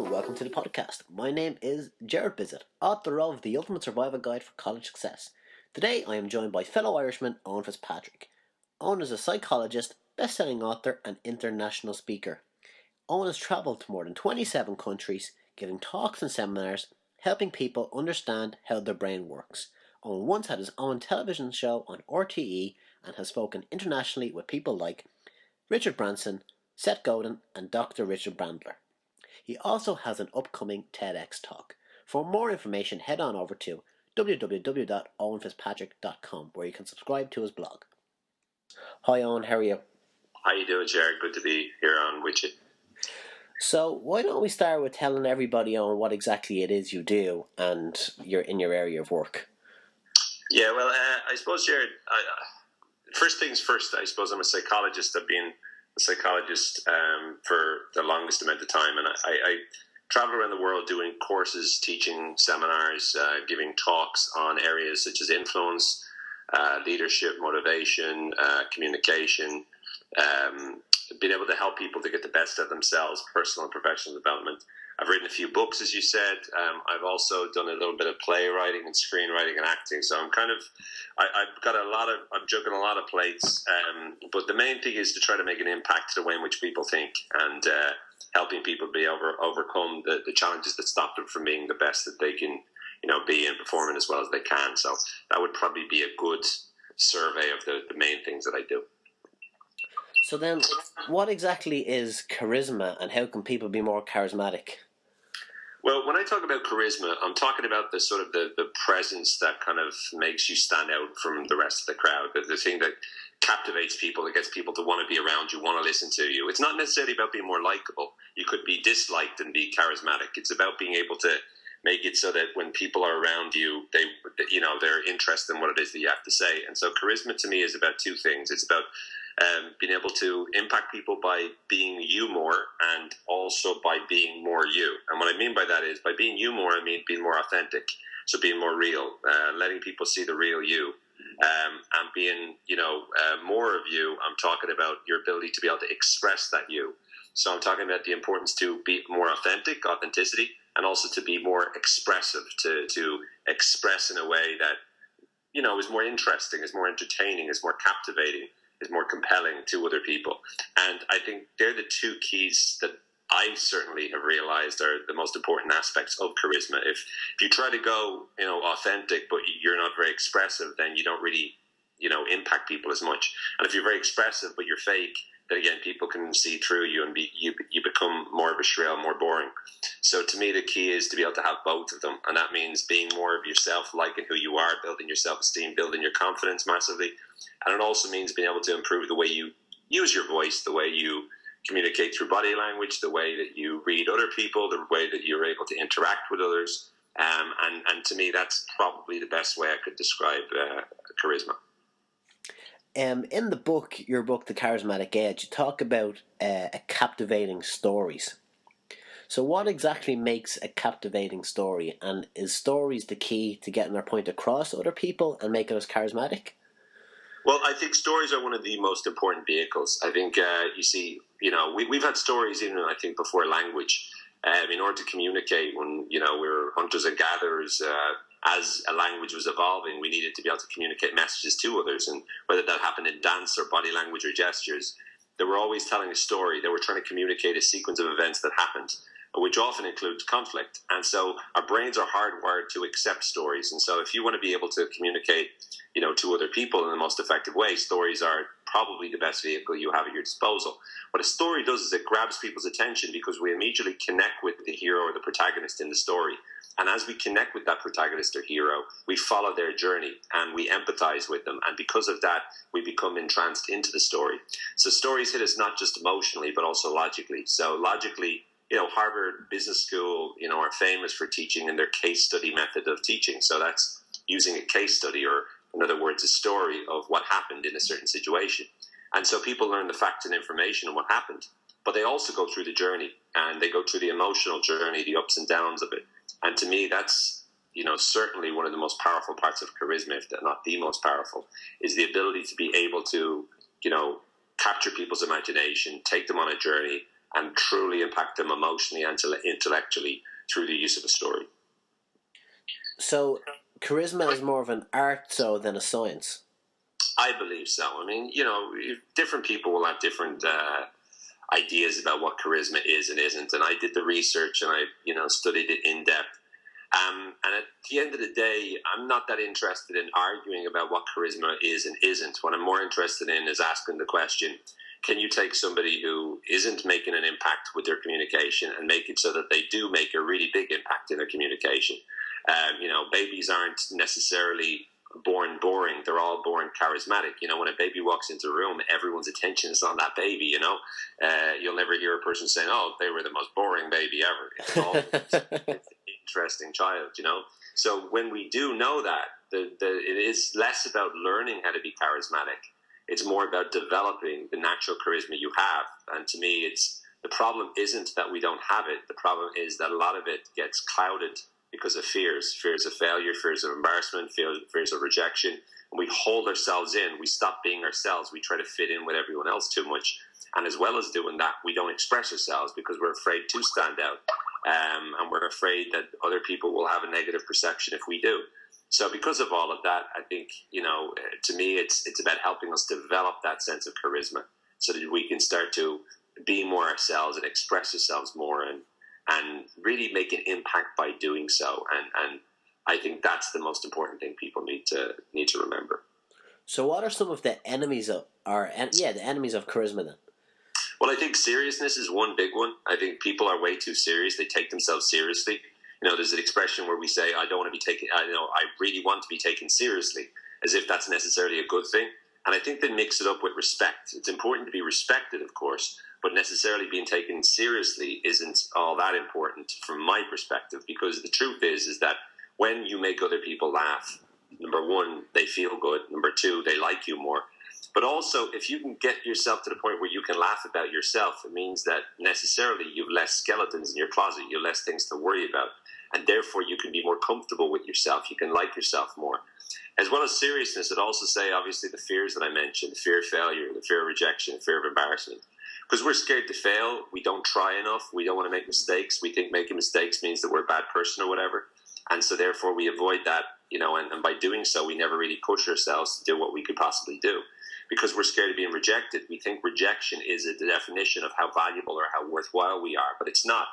and welcome to the podcast. My name is Jared Bizzett, author of The Ultimate Survival Guide for College Success. Today I am joined by fellow Irishman Owen Fitzpatrick. Owen is a psychologist, best-selling author and international speaker. Owen has travelled to more than 27 countries, giving talks and seminars, helping people understand how their brain works. Owen once had his own television show on RTE and has spoken internationally with people like Richard Branson, Seth Godin and Dr. Richard Bandler. He also has an upcoming TEDx talk. For more information, head on over to www.owenfitzpatrick.com where you can subscribe to his blog. Hi Owen, how are you? How you doing, Jared? Good to be here on with you. So why don't we start with telling everybody on what exactly it is you do and you're in your area of work? Yeah, well, I suppose, Jared, first things first, I suppose I'm a psychologist. I've been a psychologist for the longest amount of time, and I travel around the world doing courses, teaching seminars, giving talks on areas such as influence, leadership, motivation, communication, being able to help people to get the best of themselves, personal and professional development. I've written a few books, as you said. I've also done a little bit of playwriting and screenwriting and acting. So I'm juggling a lot of plates. But the main thing is to try to make an impact to the way in which people think and helping people be overcome the challenges that stop them from being the best that they can, be and performing as well as they can. So that would probably be a good survey of the main things that I do. So then, what exactly is charisma and how can people be more charismatic? Well, when I talk about charisma, I'm talking about the sort of the presence that kind of makes you stand out from the rest of the crowd. The thing that captivates people, that gets people to want to be around you, want to listen to you. It's not necessarily about being more likable. You could be disliked and be charismatic. It's about being able to make it so that when people are around you, they're interested in what it is that you have to say. And so charisma to me is about two things. It's about being able to impact people by being you more and also by being more you. And what I mean by that is by being you more, I mean being more authentic. So being more real, letting people see the real you. And being, more of you, I'm talking about your ability to be able to express that you. So I'm talking about the importance to be more authenticity, and also to be more expressive, to express in a way that, is more interesting, is more entertaining, is more captivating, is more compelling to other people. And I think they're the two keys that I certainly have realized are the most important aspects of charisma. If you try to go, authentic, but you're not very expressive, then you don't really, impact people as much. And if you're very expressive, but you're fake, then again, people can see through you and you become more of a shrill, more boring. So to me, the key is to be able to have both of them. And that means being more of yourself, liking who you are, building your self-esteem, building your confidence massively. And it also means being able to improve the way you use your voice, the way you communicate through body language, the way that you read other people, the way that you're able to interact with others. And to me, that's probably the best way I could describe charisma. In your book, The Charismatic Edge, you talk about captivating stories. So what exactly makes a captivating story? And is stories the key to getting our point across to other people and making us charismatic? Well, I think stories are one of the most important vehicles. I think, we've had stories even, I think, before language. In order to communicate when, we were hunters and gatherers, as a language was evolving, we needed to be able to communicate messages to others. And whether that happened in dance or body language or gestures, they were always telling a story. They were trying to communicate a sequence of events that happened, which often includes conflict. And so our brains are hardwired to accept stories. And so if you want to be able to communicate, to other people in the most effective way, stories are probably the best vehicle you have at your disposal. What a story does is it grabs people's attention because we immediately connect with the hero or the protagonist in the story. And as we connect with that protagonist or hero, we follow their journey and we empathize with them. And because of that, we become entranced into the story. So stories hit us not just emotionally, but also logically. So logically, Harvard Business School, are famous for teaching in their case study method of teaching. So that's using a case study, or in other words, a story of what happened in a certain situation. And so people learn the facts and information on what happened, but they also go through the journey and they go through the emotional journey, the ups and downs of it. And to me, that's, certainly one of the most powerful parts of charisma, if not the most powerful, is the ability to be able to, capture people's imagination, take them on a journey, and truly impact them emotionally and intellectually through the use of a story. So charisma is more of an art so than a science? I believe so. I mean, different people will have different ideas about what charisma is and isn't. And I did the research and I, studied it in depth. And at the end of the day, I'm not that interested in arguing about what charisma is and isn't. What I'm more interested in is asking the question, can you take somebody who isn't making an impact with their communication and make it so that they do make a really big impact in their communication? Babies aren't necessarily born boring. They're all born charismatic. When a baby walks into a room, everyone's attention is on that baby, You'll never hear a person saying, oh, they were the most boring baby ever. It's all it's an interesting child, So when we do know that, it is less about learning how to be charismatic. It's more about developing the natural charisma you have. And to me, the problem isn't that we don't have it. The problem is that a lot of it gets clouded because of fears of failure, fears of embarrassment, fears of rejection. And we hold ourselves in. We stop being ourselves. We try to fit in with everyone else too much. And as well as doing that, we don't express ourselves because we're afraid to stand out. And we're afraid that other people will have a negative perception if we do. So because of all of that, I think, to me, it's about helping us develop that sense of charisma so that we can start to be more ourselves and express ourselves more and really make an impact by doing so. And I think that's the most important thing people need to remember. So what are some of the enemies of charisma then? Well, I think seriousness is one big one. I think people are way too serious. They take themselves seriously. There's an expression where we say, I don't want to be taken, I really want to be taken seriously, as if that's necessarily a good thing. And I think they mix it up with respect. It's important to be respected, of course, but necessarily being taken seriously isn't all that important from my perspective, because the truth is that when you make other people laugh, number one, they feel good. Number two, they like you more. But also, if you can get yourself to the point where you can laugh about yourself, it means that necessarily you have less skeletons in your closet, you have less things to worry about, and therefore you can be more comfortable with yourself, you can like yourself more. As well as seriousness, it also say, obviously, the fears that I mentioned, the fear of failure, the fear of rejection, the fear of embarrassment. Because we're scared to fail, we don't try enough, we don't want to make mistakes, we think making mistakes means that we're a bad person or whatever, and so therefore we avoid that, and by doing so, we never really push ourselves to do what we could possibly do. Because we're scared of being rejected. We think rejection is the definition of how valuable or how worthwhile we are, but it's not.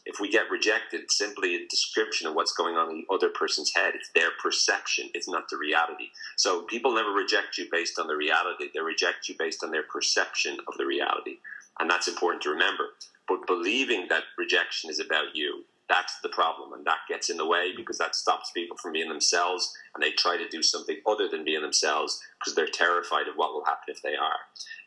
If we get rejected, it's simply a description of what's going on in the other person's head. It's their perception. It's not the reality. So people never reject you based on the reality. They reject you based on their perception of the reality. And that's important to remember. But believing that rejection is about you, that's the problem, and that gets in the way because that stops people from being themselves, and they try to do something other than being themselves because they're terrified of what will happen if they are.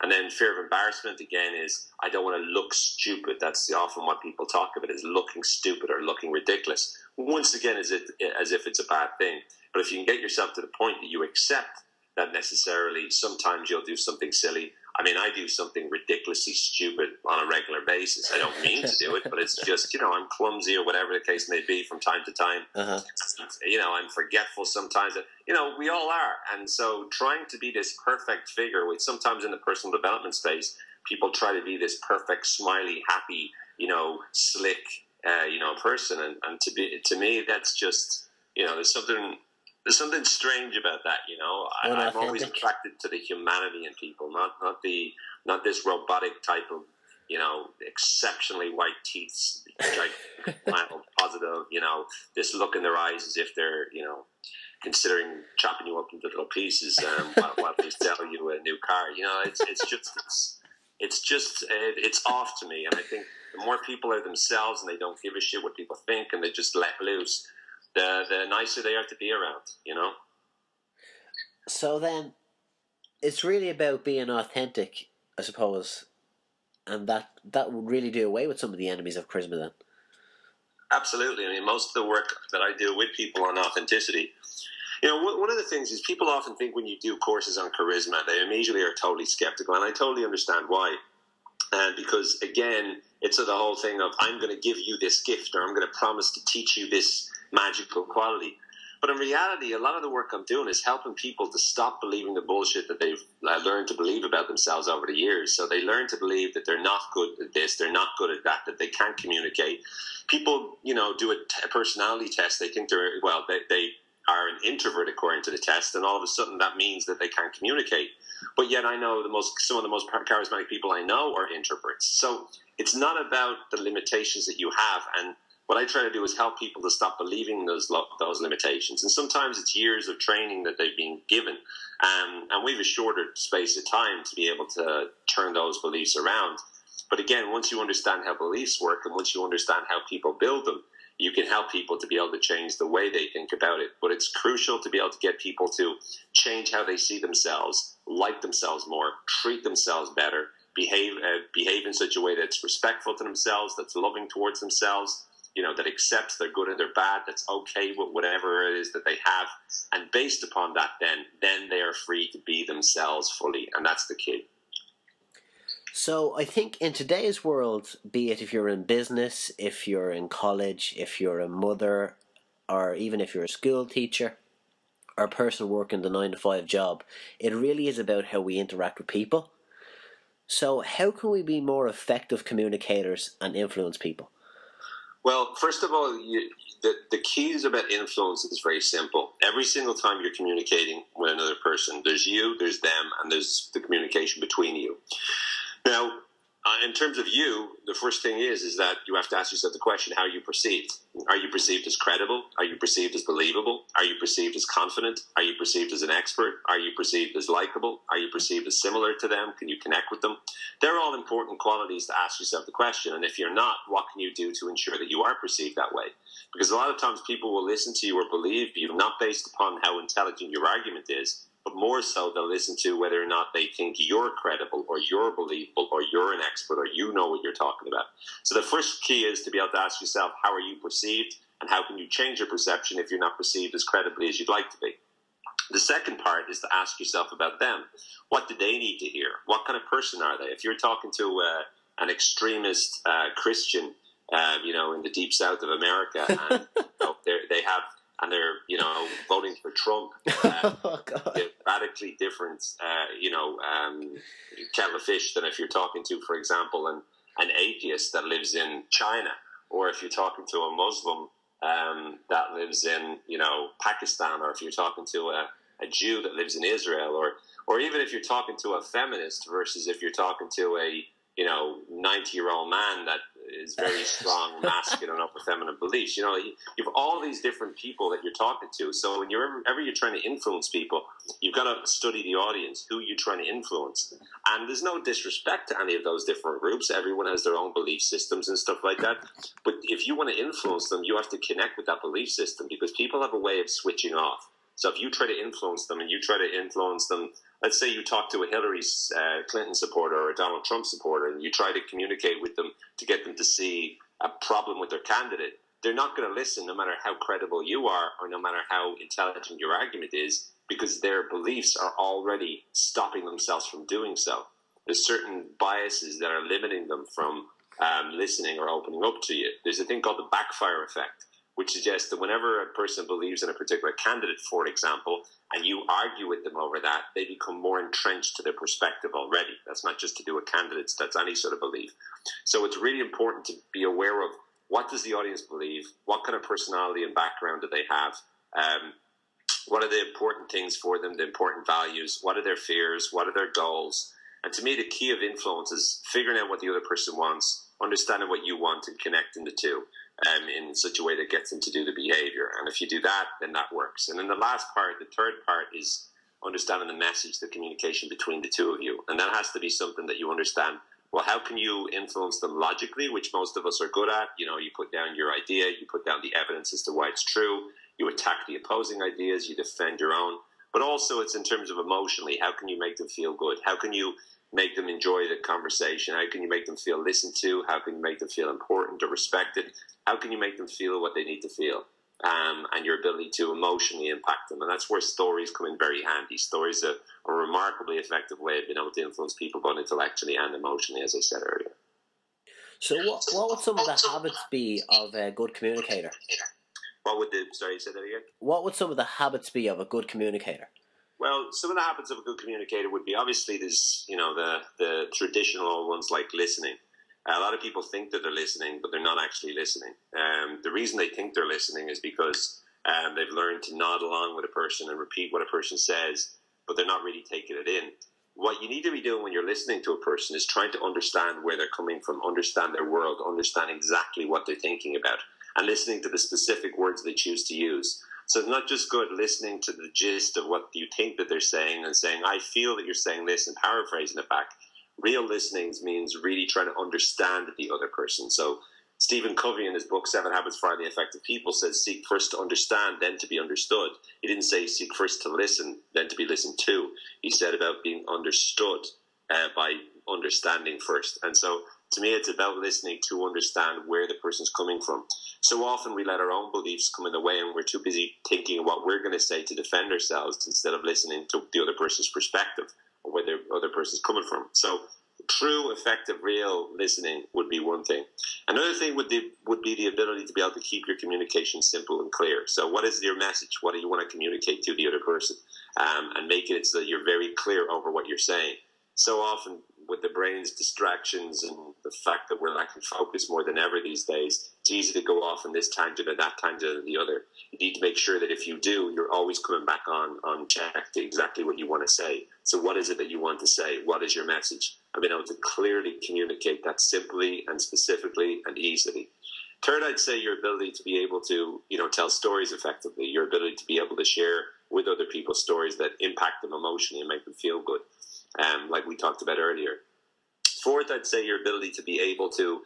And then fear of embarrassment, again, is I don't want to look stupid. That's often what people talk about, is looking stupid or looking ridiculous. Once again, as if it's a bad thing. But if you can get yourself to the point that you accept that necessarily sometimes you'll do something silly. I mean, I do something ridiculously stupid on a regular basis. I don't mean to do it, but it's just, I'm clumsy or whatever the case may be from time to time. Uh-huh. I'm forgetful sometimes. We all are. And so trying to be this perfect figure, which sometimes in the personal development space, people try to be this perfect, smiley, happy, slick, person. And to me, that's just, there's something strange about that, I'm always attracted to the humanity in people, not this robotic type of, exceptionally white teeth, positive, this look in their eyes as if they're, considering chopping you up into little pieces while they sell you a new car. It's off to me, and I think the more people are themselves and they don't give a shit what people think and they just let loose, the nicer they are to be around, So then, it's really about being authentic, I suppose, and that would really do away with some of the enemies of charisma then. Absolutely. I mean, most of the work that I do with people on authenticity, one of the things is people often think when you do courses on charisma, they immediately are totally skeptical, and I totally understand why. And because, again, it's the whole thing of, I'm going to give you this gift, or I'm going to promise to teach you this magical quality. But in reality, a lot of the work I'm doing is helping people to stop believing the bullshit that they've learned to believe about themselves over the years. So they learn to believe that they're not good, at this, they're not good at that, that they can't communicate. People, do a personality test. They think they are an introvert according to the test, and all of a sudden that means that they can't communicate. But yet I know some of the most charismatic people I know are introverts. So it's not about the limitations that you have. And what I try to do is help people to stop believing those limitations. And sometimes it's years of training that they've been given. And we have a shorter space of time to be able to turn those beliefs around. But again, once you understand how beliefs work and once you understand how people build them, you can help people to be able to change the way they think about it. But it's crucial to be able to get people to change how they see themselves, like themselves more, treat themselves better, behave in such a way that's respectful to themselves, that's loving towards themselves, that accepts their good and their bad, that's okay with whatever it is that they have. And based upon that, then they are free to be themselves fully. And that's the key. So I think in today's world, be it if you're in business, if you're in college, if you're a mother, or even if you're a school teacher, or a person working the 9-to-5 job, it really is about how we interact with people. So how can we be more effective communicators and influence people? Well, first of all, the keys about influence is very simple. Every single time you're communicating with another person, there's you, there's them, and there's the communication between you. Now, in terms of you, the first thing is that you have to ask yourself the question, how are you perceived? Are you perceived as credible? Are you perceived as believable? Are you perceived as confident? Are you perceived as an expert? Are you perceived as likable? Are you perceived as similar to them? Can you connect with them? They're all important qualities to ask yourself the question. And if you're not, what can you do to ensure that you are perceived that way? Because a lot of times people will listen to you or believe you not based upon how intelligent your argument is, but more so they'll listen to whether or not they think you're credible or you're believable or you're an expert or you know what you're talking about. So the first key is to be able to ask yourself, how are you perceived and how can you change your perception if you're not perceived as credibly as you'd like to be? The second part is to ask yourself about them. What do they need to hear? What kind of person are they? If you're talking to an extremist Christian, in the deep south of America, and they're voting for Trump. Oh, God. Radically different, kettle of fish than if you're talking to, for example, an atheist that lives in China, or if you're talking to a Muslim that lives in, Pakistan, or if you're talking to a Jew that lives in Israel, or even if you're talking to a feminist versus if you're talking to a 90-year-old man that is very strong, masculine, upper feminine beliefs. You have all these different people that you're talking to. So whenever you're trying to influence people, you've got to study the audience, who you're trying to influence. And there's no disrespect to any of those different groups. Everyone has their own belief systems and stuff like that. But if you want to influence them, you have to connect with that belief system because people have a way of switching off. So if you try to influence them and you try to influence them, let's say you talk to a Hillary Clinton supporter or a Donald Trump supporter and you try to communicate with them to get them to see a problem with their candidate, they're not going to listen no matter how credible you are or no matter how intelligent your argument is because their beliefs are already stopping themselves from doing so. There's certain biases that are limiting them from listening or opening up to you. There's a thing called the backfire effect, which suggests that whenever a person believes in a particular candidate, for example, and you argue with them over that, they become more entrenched to their perspective already. That's not just to do with candidates, that's any sort of belief. So it's really important to be aware of what does the audience believe, what kind of personality and background do they have, what are the important things for them, the important values, what are their fears, what are their goals. And to me, the key of influence is figuring out what the other person wants, understanding what you want and connecting the two. In such a way that gets them to do the behavior. And if you do that, then that works. And then the last part, the third part, is understanding the message, the communication between the two of you. And that has to be something that you understand. Well, how can you influence them logically, which most of us are good at? You put down your idea, you put down the evidence as to why it's true, you attack the opposing ideas, you defend your own. But also it's in terms of emotionally, how can you make them feel good? How can you make them enjoy the conversation? How can you make them feel listened to? How can you make them feel important or respected? How can you make them feel what they need to feel? And your ability to emotionally impact them. And that's where stories come in very handy. Stories are a remarkably effective way of being able to influence people both intellectually and emotionally, as I said earlier. So what would some of the habits be of a good communicator? Sorry, say that again? What would some of the habits be of a good communicator? Well, some of the habits of a good communicator would be, obviously, there's, the traditional ones like listening. A lot of people think that they're listening, but they're not actually listening. The reason they think they're listening is because they've learned to nod along with a person and repeat what a person says, but they're not really taking it in. What you need to be doing when you're listening to a person is trying to understand where they're coming from, understand their world, understand exactly what they're thinking about, and listening to the specific words they choose to use. So it's not just good listening to the gist of what you think that they're saying and saying, I feel that you're saying this, and paraphrasing it back. Real listening means really trying to understand the other person. So Stephen Covey in his book, 7 Habits of Highly Effective People, says seek first to understand, then to be understood. He didn't say seek first to listen, then to be listened to. He said about being understood by understanding first. And so to me, it's about listening to understand where the person's coming from. So often we let our own beliefs come in the way, and we're too busy thinking of what we're going to say to defend ourselves instead of listening to the other person's perspective or where the other person's coming from. So true, effective, real listening would be one thing. Another thing would be the ability to be able to keep your communication simple and clear. So what is your message? What do you want to communicate to the other person? And make it so that you're very clear over what you're saying. So often with the brain's distractions and the fact that we're lacking focus more than ever these days, it's easy to go off on this tangent or that tangent or the other. You need to make sure that if you do, you're always coming back on check to exactly what you want to say. So what is it that you want to say? What is your message? I've been able to clearly communicate that simply and specifically and easily. Third, I'd say your ability to be able to, tell stories effectively, your ability to be able to share with other people stories that impact them emotionally and make them feel good, like we talked about earlier. Fourth, I'd say your ability to be able to,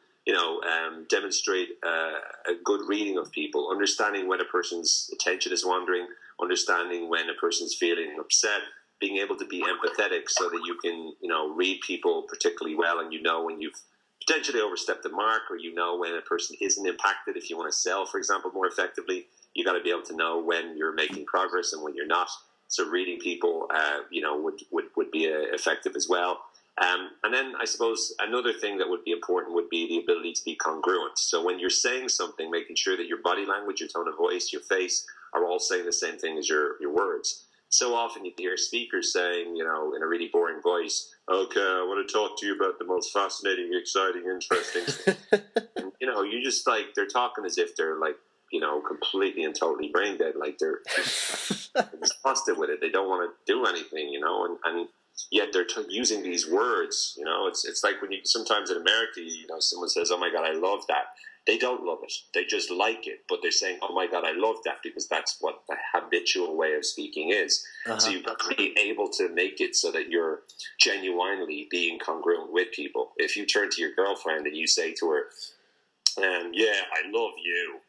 demonstrate a good reading of people, understanding when a person's attention is wandering, understanding when a person's feeling upset, being able to be empathetic so that you can, read people particularly well, and when you've potentially overstepped the mark, or when a person isn't impacted. If you want to sell, for example, more effectively, you got to be able to know when you're making progress and when you're not. So reading people, would be effective as well. And then I suppose another thing that would be important would be the ability to be congruent. So when you're saying something, making sure that your body language, your tone of voice, your face are all saying the same thing as your words. So often you hear speakers saying, in a really boring voice, okay, I want to talk to you about the most fascinating, exciting, interesting thing. And, you just they're talking as if they're completely and totally brain dead. Like they're exhausted with it. They don't want to do anything, and yet they're using these words. It's like when you sometimes in America, someone says, "Oh my God, I love that." They don't love it. They just like it, but they're saying, "Oh my God, I love that," because that's what the habitual way of speaking is. Uh-huh. So you've got to be able to make it so that you're genuinely being congruent with people. If you turn to your girlfriend and you say to her, "Yeah, I love you,"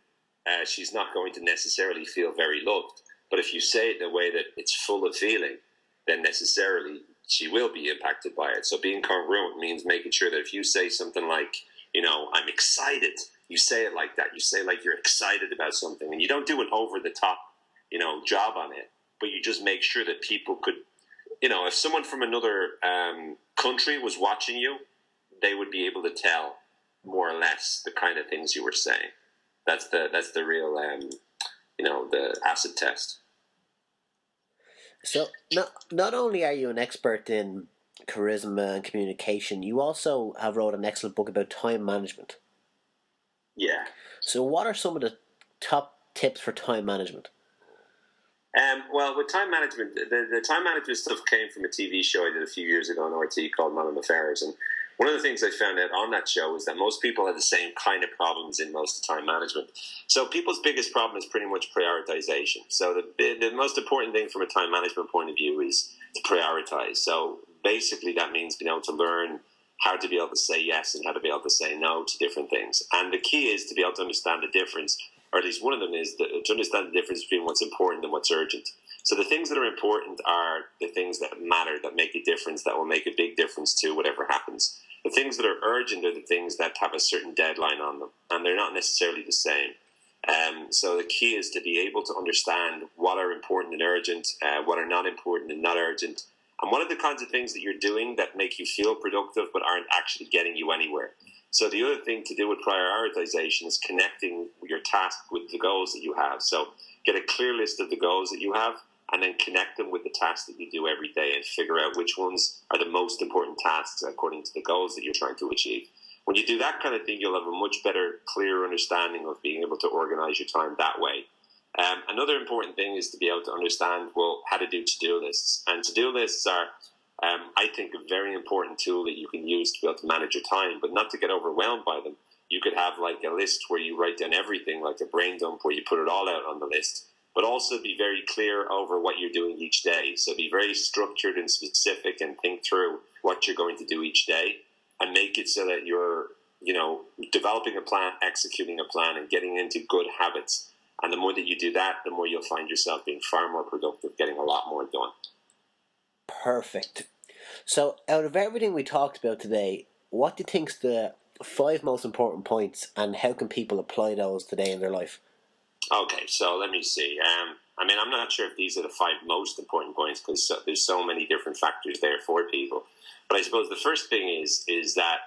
she's not going to necessarily feel very loved. But if you say it in a way that it's full of feeling, then necessarily she will be impacted by it. So being congruent means making sure that if you say something like, "I'm excited," you say it like that. You say like you're excited about something, and you don't do an over-the-top, job on it, but you just make sure that people could, if someone from another country was watching you, they would be able to tell more or less the kind of things you were saying. That's the real, the acid test. So not only are you an expert in charisma and communication, you also have wrote an excellent book about time management. Yeah. So what are some of the top tips for time management? Well, with time management, the time management stuff came from a TV show I did a few years ago on RTE called Modern Affairs. And one of the things I found out on that show is that most people have the same kind of problems in most of time management. So people's biggest problem is pretty much prioritization. So the most important thing from a time management point of view is to prioritize. So basically that means being able to learn how to be able to say yes and how to be able to say no to different things. And the key is to be able to understand the difference, or at least one of them is to understand the difference between what's important and what's urgent. So the things that are important are the things that matter, that make a difference, that will make a big difference to whatever happens. The things that are urgent are the things that have a certain deadline on them, and they're not necessarily the same. So the key is to be able to understand what are important and urgent, what are not important and not urgent, and what are the kinds of things that you're doing that make you feel productive but aren't actually getting you anywhere. So the other thing to do with prioritization is connecting your task with the goals that you have. So get a clear list of the goals that you have, and then connect them with the tasks that you do every day and figure out which ones are the most important tasks according to the goals that you're trying to achieve. When you do that kind of thing, you'll have a much better, clearer understanding of being able to organize your time that way. Another important thing is to be able to understand, well, how to do to-do lists. And to-do lists are, I think, a very important tool that you can use to be able to manage your time, but not to get overwhelmed by them. You could have like a list where you write down everything, like a brain dump where you put it all out on the list, but also be very clear over what you're doing each day. So be very structured and specific and think through what you're going to do each day and make it so that you're, developing a plan, executing a plan, and getting into good habits. And the more that you do that, the more you'll find yourself being far more productive, getting a lot more done. Perfect. So, out of everything we talked about today, what do you think's the 5 most important points, and how can people apply those today in their life? Okay, so let me see. I'm not sure if these are the 5 most important points because there's so many different factors there for people. But I suppose the first thing is that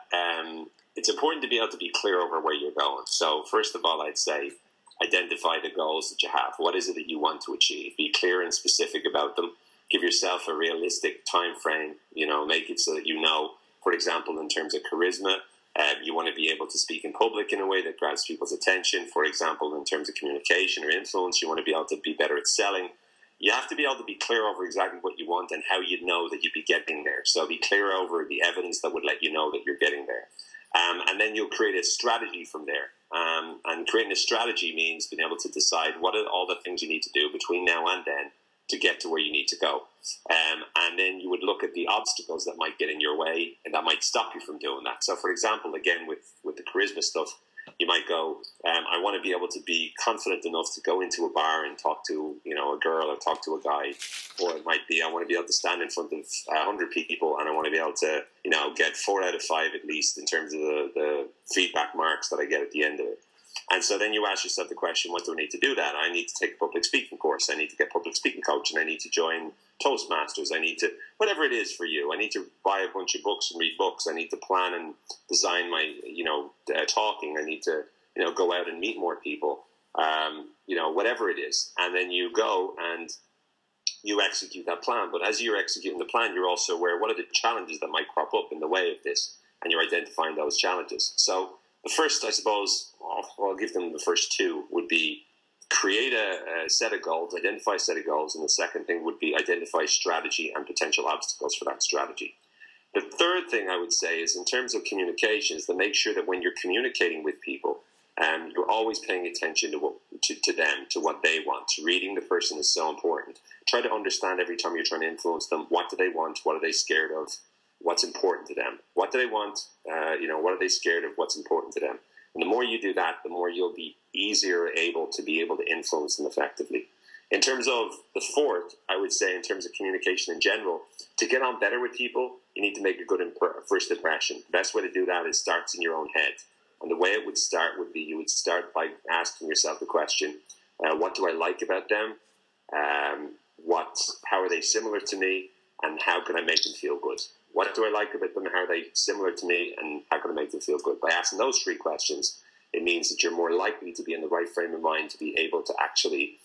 it's important to be able to be clear over where you're going. So first of all, I'd say identify the goals that you have. What is it that you want to achieve? Be clear and specific about them. Give yourself a realistic time frame. Make it so that for example, in terms of charisma, you want to be able to speak in public in a way that grabs people's attention. For example, in terms of communication or influence, you want to be able to be better at selling. You have to be able to be clear over exactly what you want and how you'd know that you'd be getting there. So be clear over the evidence that would let you know that you're getting there. And then you'll create a strategy from there. And creating a strategy means being able to decide what are all the things you need to do between now and then to get to where you need to go. And then you would look at the obstacles that might get in your way and that might stop you from doing that. So, for example, again, with the charisma stuff, you might go, I want to be able to be confident enough to go into a bar and talk to, a girl or talk to a guy. Or it might be, I want to be able to stand in front of 100 people and I want to be able to, get 4 out of 5 at least in terms of the feedback marks that I get at the end of it. And so then you ask yourself the question, what do I need to do that? I need to take a public speaking course. I need to get public speaking coach, and I need to join Toastmasters. I need to, whatever it is for you, I need to buy a bunch of books and read books. I need to plan and design my, talking. I need to, go out and meet more people, whatever it is. And then you go and you execute that plan. But as you're executing the plan, you're also aware what are the challenges that might crop up in the way of this, and you're identifying those challenges. So the first, I suppose, I'll give them the first 2, would be create a set of goals, identify a set of goals, and the second thing would be identify strategy and potential obstacles for that strategy. The third thing I would say is in terms of communication is to make sure that when you're communicating with people, you're always paying attention to them, to what they want. Reading the person is so important. Try to understand every time you're trying to influence them, what do they want, what are they scared of, what's important to them, what do they want, what are they scared of, what's important to them. And the more you do that, the more you'll be easier able to influence them effectively. In terms of the fourth, I would say in terms of communication in general, to get on better with people, you need to make a good first impression. The best way to do that is starts in your own head. And the way it would start would be you would start by asking yourself the question, what do I like about them? How are they similar to me? And how can I make them feel good? What do I like about them? How are they similar to me? And how can I make them feel good? By asking those 3 questions, it means that you're more likely to be in the right frame of mind to be able to actually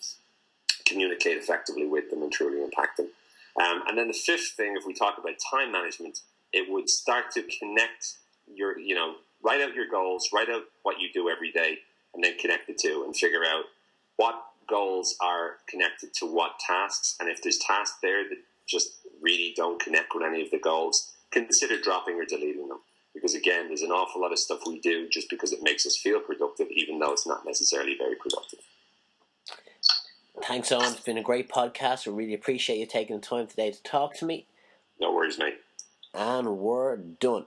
communicate effectively with them and truly impact them. And then the 5th thing, if we talk about time management, it would start to connect write out your goals, write out what you do every day, and then connect the 2 and figure out what goals are connected to what tasks. And if there's tasks there that just really don't connect with any of the goals, consider dropping or deleting them. Because again, there's an awful lot of stuff we do just because it makes us feel productive, even though it's not necessarily very productive. Thanks, Owen. It's been a great podcast. I really appreciate you taking the time today to talk to me. No worries, mate. And we're done.